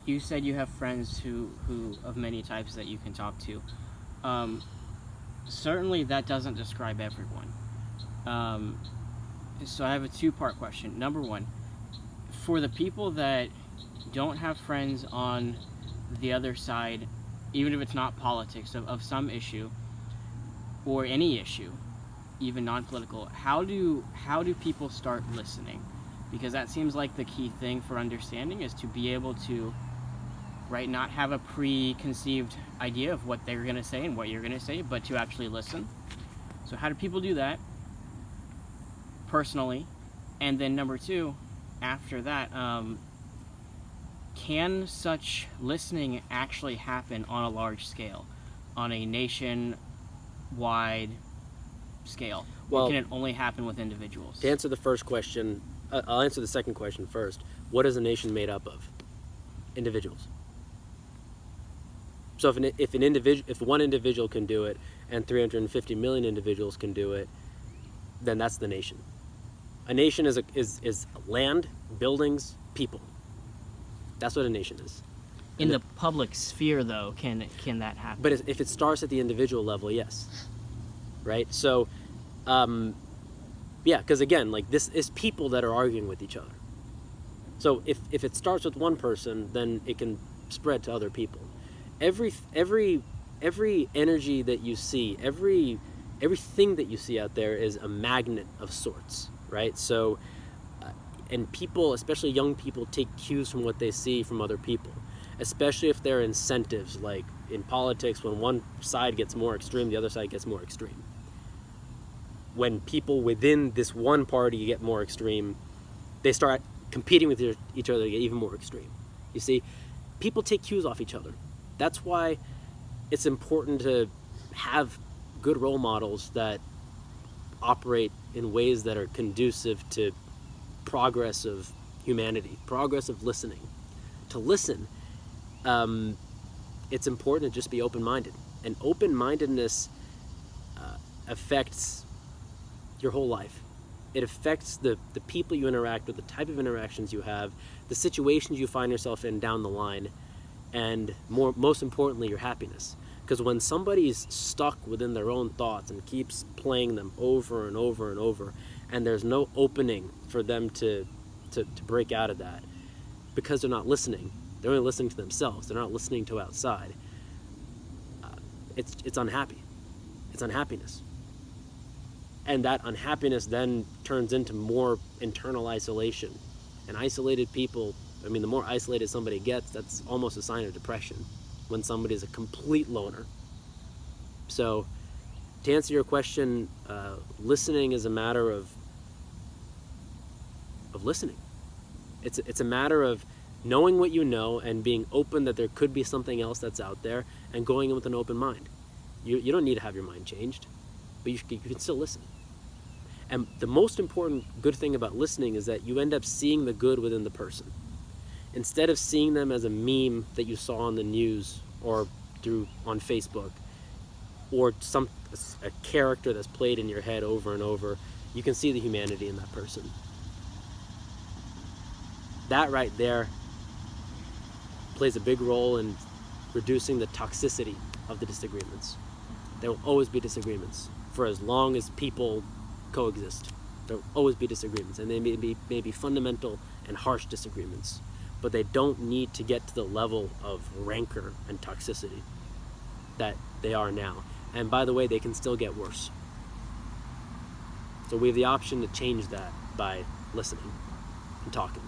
you said you have friends who of many types that you can talk to. Certainly that doesn't describe everyone. Um, so I have a two-part question. Number one, for the people that don't have friends on the other side, even if it's not politics, of some issue or any issue, even non-political, how do people start listening? Because that seems like the key thing for understanding is to be able to, right, not have a preconceived idea of what they're going to say and what you're going to say, but to actually listen. So how do people do that personally? And then number two, after that, can such listening actually happen on a large scale, on a nationwide scale? Well, or can it only happen with individuals? To answer the first question, I'll answer the second question first. What is a nation made up of? Individuals. So if one individual can do it and 350 million individuals can do it, then that's the nation. A nation is land, buildings, people. That's what a nation is. In the public sphere, though, can that happen? But if it starts at the individual level, yes. Right? So, yeah, because again, like, this is people that are arguing with each other. So if it starts with one person, then it can spread to other people. Every energy that you see, everything that you see out there is a magnet of sorts, right? So, and people, especially young people, take cues from what they see from other people, especially if there are incentives, like in politics, when one side gets more extreme, the other side gets more extreme. When people within this one party get more extreme, they start competing with each other to get even more extreme. You see, people take cues off each other. That's why it's important to have good role models that operate in ways that are conducive to progress of humanity, progress of listening. To listen, it's important to just be open-minded. And open-mindedness affects your whole life. It affects the people you interact with, the type of interactions you have, the situations you find yourself in down the line, and most importantly, your happiness. Because when somebody's stuck within their own thoughts and keeps playing them over and over and over, and there's no opening for them to break out of that, because they're not listening, they're only listening to themselves, they're not listening to outside, it's unhappy. It's unhappiness. And that unhappiness then turns into more internal isolation. And isolated people, I mean, the more isolated somebody gets, that's almost a sign of depression, when somebody is a complete loner. So, to answer your question, listening is a matter of listening. It's a matter of knowing what you know and being open that there could be something else that's out there, and going in with an open mind. You don't need to have your mind changed, but you can still listen. And the most important good thing about listening is that you end up seeing the good within the person. Instead of seeing them as a meme that you saw on the news or on Facebook, or a character that's played in your head over and over, you can see the humanity in that person. That right there plays a big role in reducing the toxicity of the disagreements. There will always be disagreements for as long as people coexist. There will always be disagreements, and they may be fundamental and harsh disagreements, but they don't need to get to the level of rancor and toxicity that they are now. And by the way, they can still get worse. So we have the option to change that by listening and talking.